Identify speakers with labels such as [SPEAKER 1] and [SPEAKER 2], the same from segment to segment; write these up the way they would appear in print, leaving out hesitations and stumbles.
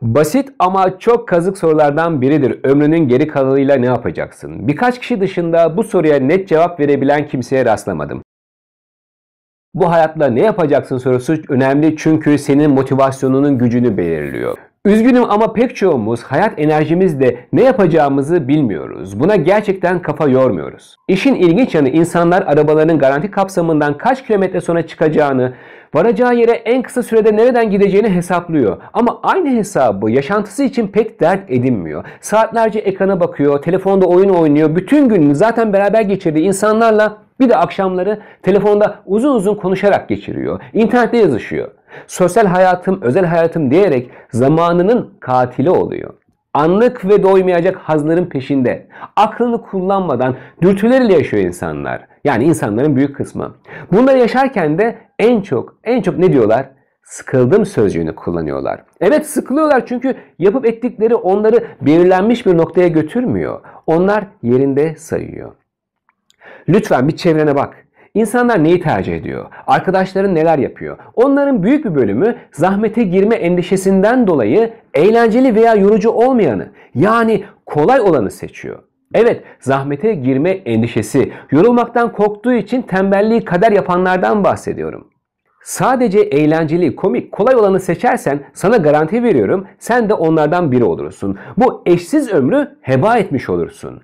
[SPEAKER 1] Basit ama çok kazık sorulardan biridir. Ömrünün geri kalanıyla ne yapacaksın? Birkaç kişi dışında bu soruya net cevap verebilen kimseye rastlamadım. Bu hayatta ne yapacaksın sorusu önemli çünkü senin motivasyonunun gücünü belirliyor. Üzgünüm ama pek çoğumuz hayat enerjimizle ne yapacağımızı bilmiyoruz. Buna gerçekten kafa yormuyoruz. İşin ilginç yanı insanlar arabalarının garanti kapsamından kaç kilometre sonra çıkacağını, varacağı yere en kısa sürede nereden gideceğini hesaplıyor. Ama aynı hesabı yaşantısı için pek dert edinmiyor. Saatlerce ekrana bakıyor, telefonda oyun oynuyor, bütün gününü zaten beraber geçirdiği insanlarla bir de akşamları telefonda uzun uzun konuşarak geçiriyor. İnternette yazışıyor. Sosyal hayatım, özel hayatım diyerek zamanının katili oluyor. Anlık ve doymayacak hazların peşinde. Aklını kullanmadan dürtüleriyle yaşıyor insanlar. Yani insanların büyük kısmı. Bunları yaşarken de en çok ne diyorlar? Sıkıldım sözcüğünü kullanıyorlar. Evet, sıkılıyorlar çünkü yapıp ettikleri onları belirlenmiş bir noktaya götürmüyor. Onlar yerinde sayıyor. Lütfen bir çevrene bak. İnsanlar neyi tercih ediyor? Arkadaşların neler yapıyor? Onların büyük bir bölümü zahmete girme endişesinden dolayı eğlenceli veya yorucu olmayanı, yani kolay olanı seçiyor. Evet, zahmete girme endişesi, yorulmaktan korktuğu için tembelliği kader yapanlardan bahsediyorum. Sadece eğlenceli, komik, kolay olanı seçersen sana garanti veriyorum sen de onlardan biri olursun. Bu eşsiz ömrü heba etmiş olursun.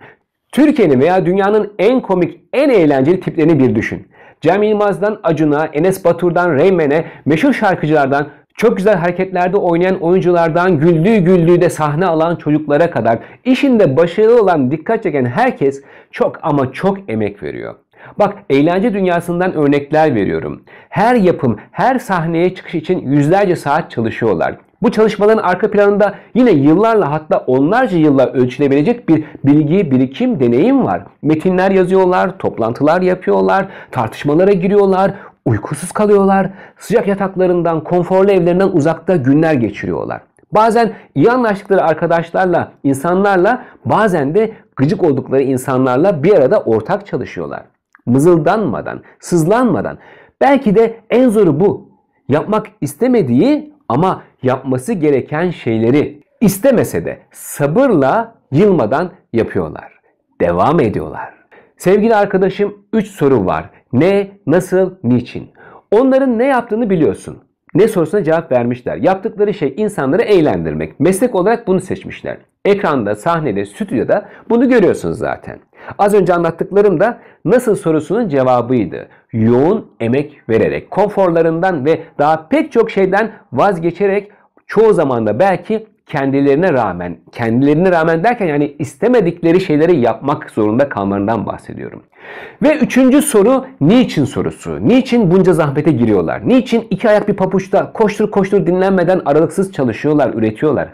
[SPEAKER 1] Türkiye'nin veya dünyanın en komik, en eğlenceli tiplerini bir düşün. Cem Yılmaz'dan Acun'a, Enes Batur'dan Reymen'e, meşhur şarkıcılardan, çok güzel hareketlerde oynayan oyunculardan güldüğü de sahne alan çocuklara kadar işinde başarılı olan, dikkat çeken herkes çok ama çok emek veriyor. Bak, eğlence dünyasından örnekler veriyorum. Her yapım, her sahneye çıkış için yüzlerce saat çalışıyorlar. Bu çalışmaların arka planında yine yıllarla, hatta onlarca yılla ölçülebilecek bir bilgi, birikim, deneyim var. Metinler yazıyorlar, toplantılar yapıyorlar, tartışmalara giriyorlar, uykusuz kalıyorlar, sıcak yataklarından, konforlu evlerinden uzakta günler geçiriyorlar. Bazen iyi anlaştıkları arkadaşlarla, insanlarla, bazen de gıcık oldukları insanlarla bir arada ortak çalışıyorlar. Mızıldanmadan, sızlanmadan. Belki de en zoru bu. Yapmak istemediği ama yapması gereken şeyleri istemese de sabırla, yılmadan yapıyorlar. Devam ediyorlar. Sevgili arkadaşım, 3 soru var. Ne, nasıl, niçin? Onların ne yaptığını biliyorsun. Ne sorusuna cevap vermişler. Yaptıkları şey insanları eğlendirmek. Meslek olarak bunu seçmişler. Ekranda, sahnede, stüdyoda bunu görüyorsunuz zaten. Az önce anlattıklarım da nasıl sorusunun cevabıydı. Yoğun emek vererek, konforlarından ve daha pek çok şeyden vazgeçerek, çoğu zaman da belki kendilerine rağmen derken yani istemedikleri şeyleri yapmak zorunda kalmalarından bahsediyorum. Ve 3. soru niçin sorusu. Niçin bunca zahmete giriyorlar? Niçin 2 ayak bir papuçta koştur dinlenmeden aralıksız çalışıyorlar, üretiyorlar?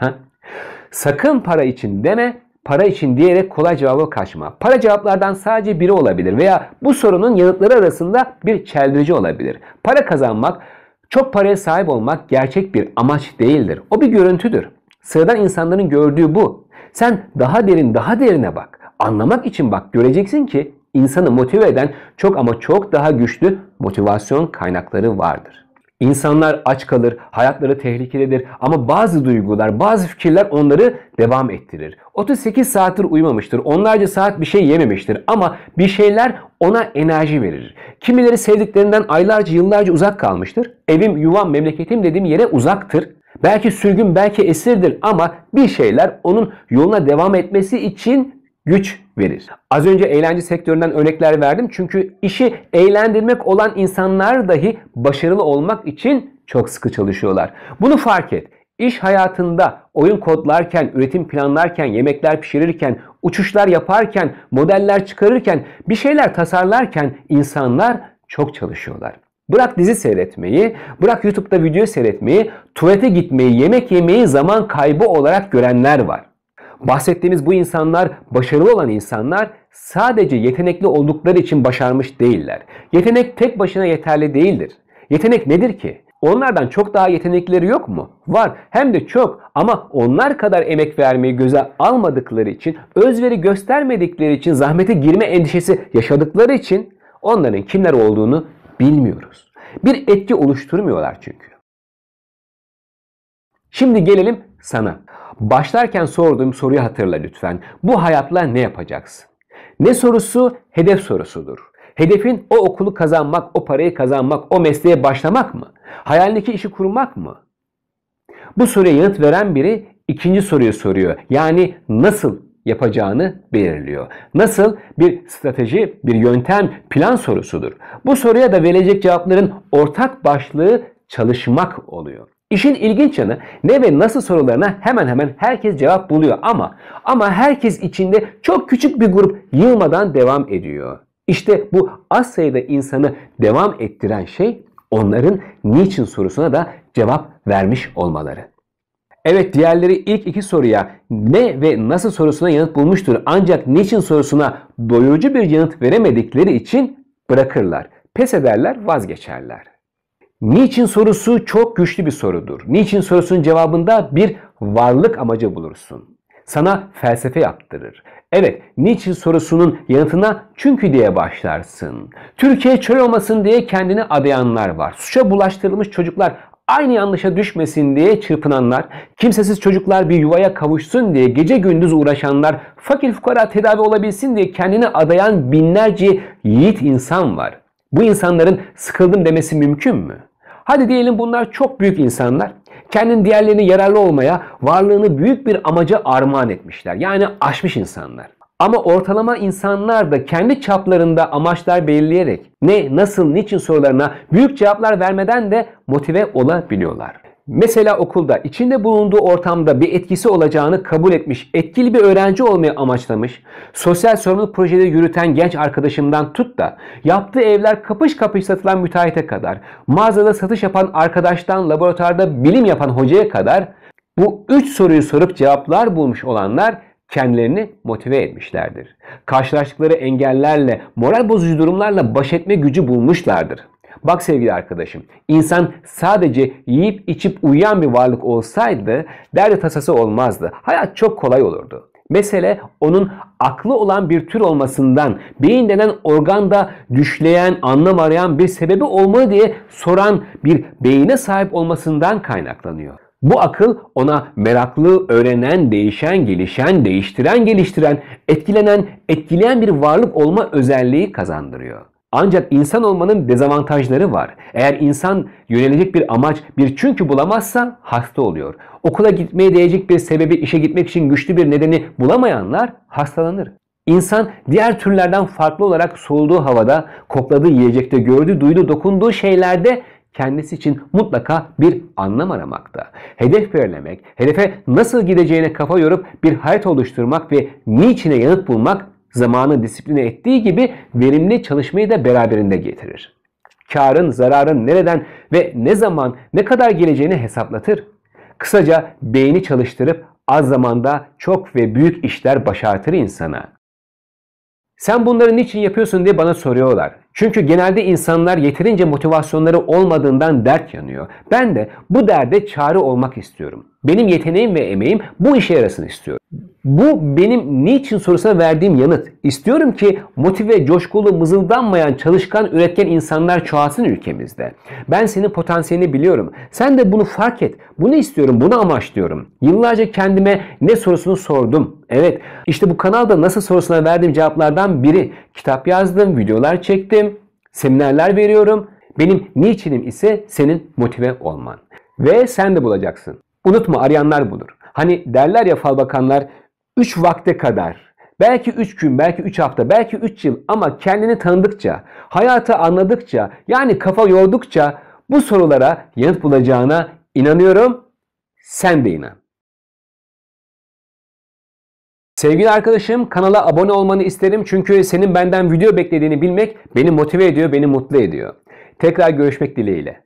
[SPEAKER 1] Sakın para için deme, para için diyerek kolay cevaba kaçma. Para cevaplardan sadece biri olabilir veya bu sorunun yanıtları arasında bir çeldirici olabilir. Para kazanmak, çok paraya sahip olmak gerçek bir amaç değildir. O bir görüntüdür. Sıradan insanların gördüğü bu. Sen daha derine bak. Anlamak için bak, göreceksin ki insanı motive eden çok ama çok daha güçlü motivasyon kaynakları vardır. İnsanlar aç kalır, hayatları tehlikededir ama bazı duygular, bazı fikirler onları devam ettirir. 38 saattir uyumamıştır, onlarca saat bir şey yememiştir ama bir şeyler ona enerji verir. Kimileri sevdiklerinden aylarca, yıllarca uzak kalmıştır. Evim, yuvam, memleketim dediğim yere uzaktır. Belki sürgün, belki esirdir ama bir şeyler onun yoluna devam etmesi için güç verir. Az önce eğlence sektöründen örnekler verdim çünkü işi eğlendirmek olan insanlar dahi başarılı olmak için çok sıkı çalışıyorlar. Bunu fark et. İş hayatında oyun kodlarken, üretim planlarken, yemekler pişirirken, uçuşlar yaparken, modeller çıkarırken, bir şeyler tasarlarken insanlar çok çalışıyorlar. Bırak dizi seyretmeyi, bırak YouTube'da video seyretmeyi, tuvalete gitmeyi, yemek yemeyi zaman kaybı olarak görenler var. Bahsettiğimiz bu insanlar, başarılı olan insanlar sadece yetenekli oldukları için başarmış değiller. Yetenek tek başına yeterli değildir. Yetenek nedir ki? Onlardan çok daha yetenekleri yok mu? Var, hem de çok, ama onlar kadar emek vermeyi göze almadıkları için, özveri göstermedikleri için, zahmete girme endişesi yaşadıkları için onların kimler olduğunu bilmiyoruz. Bir etki oluşturmuyorlar çünkü. Şimdi gelelim sana. Başlarken sorduğum soruyu hatırla lütfen. Bu hayatla ne yapacaksın? Ne sorusu? Hedef sorusudur. Hedefin o okulu kazanmak, o parayı kazanmak, o mesleğe başlamak mı? Hayalindeki işi kurmak mı? Bu soruya yanıt veren biri ikinci soruyu soruyor. Yani nasıl yapacağını belirliyor. Nasıl bir strateji, bir yöntem, plan sorusudur. Bu soruya da verilecek cevapların ortak başlığı çalışmak oluyor. İşin ilginç yanı ne ve nasıl sorularına hemen hemen herkes cevap buluyor ama herkes içinde çok küçük bir grup yılmadan devam ediyor. İşte bu az sayıda insanı devam ettiren şey onların niçin sorusuna da cevap vermiş olmaları. Evet, diğerleri ilk iki soruya ne ve nasıl sorusuna yanıt bulmuştur. Ancak niçin sorusuna doyurucu bir yanıt veremedikleri için bırakırlar. Pes ederler, vazgeçerler. Niçin sorusu çok güçlü bir sorudur. Niçin sorusunun cevabında bir varlık amacı bulursun. Sana felsefe yaptırır. Evet, niçin sorusunun yanıtına çünkü diye başlarsın. Türkiye çöl olmasın diye kendini adayanlar var. Suça bulaştırılmış çocuklar aynı yanlışa düşmesin diye çırpınanlar, kimsesiz çocuklar bir yuvaya kavuşsun diye gece gündüz uğraşanlar, fakir fukara tedavi olabilsin diye kendini adayan binlerce yiğit insan var. Bu insanların sıkıldım demesi mümkün mü? Hadi diyelim bunlar çok büyük insanlar. Kendini diğerlerine yararlı olmaya, varlığını büyük bir amaca armağan etmişler. Yani aşmış insanlar. Ama ortalama insanlar da kendi çaplarında amaçlar belirleyerek ne, nasıl, niçin sorularına büyük cevaplar vermeden de motive olabiliyorlar. Mesela okulda içinde bulunduğu ortamda bir etkisi olacağını kabul etmiş, etkili bir öğrenci olmayı amaçlamış, sosyal sorumluluk projeleri yürüten genç arkadaşımdan tut da yaptığı evler kapış kapış satılan müteahhite kadar, mağazada satış yapan arkadaştan laboratuvarda bilim yapan hocaya kadar bu 3 soruyu sorup cevaplar bulmuş olanlar kendilerini motive etmişlerdir. Karşılaştıkları engellerle, moral bozucu durumlarla baş etme gücü bulmuşlardır. Bak sevgili arkadaşım, insan sadece yiyip içip uyuyan bir varlık olsaydı derdi tasası olmazdı. Hayat çok kolay olurdu. Mesele onun aklı olan bir tür olmasından, beyin denen organda düşleyen, anlam arayan bir sebebi olmalı diye soran bir beyine sahip olmasından kaynaklanıyor. Bu akıl ona meraklı, öğrenen, değişen, gelişen, değiştiren, geliştiren, etkilenen, etkileyen bir varlık olma özelliği kazandırıyor. Ancak insan olmanın dezavantajları var. Eğer insan yönelecek bir amaç, bir çünkü bulamazsa hasta oluyor. Okula gitmeye değecek bir sebebi, işe gitmek için güçlü bir nedeni bulamayanlar hastalanır. İnsan diğer türlerden farklı olarak soluduğu havada, kokladığı yiyecekte, gördüğü, duyduğu, dokunduğu şeylerde kendisi için mutlaka bir anlam aramakta. Hedef belirlemek, hedefe nasıl gideceğine kafa yorup bir hayat oluşturmak ve niçine yanıt bulmak zamanı disipline ettiği gibi verimli çalışmayı da beraberinde getirir. Karın, zararın nereden ve ne zaman, ne kadar geleceğini hesaplatır. Kısaca beyni çalıştırıp az zamanda çok ve büyük işler başartır insana. Sen bunları niçin yapıyorsun diye bana soruyorlar. Çünkü genelde insanlar yeterince motivasyonları olmadığından dert yanıyor. Ben de bu derde çare olmak istiyorum. Benim yeteneğim ve emeğim bu işe yarasın istiyorum. Bu benim niçin sorusuna verdiğim yanıt. İstiyorum ki motive, coşkulu, mızıldanmayan, çalışkan, üretken insanlar çoğalsın ülkemizde. Ben senin potansiyelini biliyorum. Sen de bunu fark et. Bunu istiyorum, bunu amaçlıyorum. Yıllarca kendime ne sorusunu sordum. Evet, işte bu kanalda nasıl sorusuna verdiğim cevaplardan biri. Kitap yazdım, videolar çektim, seminerler veriyorum. Benim niçinim ise senin motive olman. Ve sen de bulacaksın. Unutma, arayanlar bulur. Hani derler ya fal bakanlar, 3 vakte kadar, belki 3 gün, belki 3 hafta, belki 3 yıl ama kendini tanıdıkça, hayatı anladıkça, yani kafa yordukça bu sorulara yanıt bulacağına inanıyorum. Sen de inan. Sevgili arkadaşım, kanala abone olmanı isterim çünkü senin benden video beklediğini bilmek beni motive ediyor, beni mutlu ediyor. Tekrar görüşmek dileğiyle.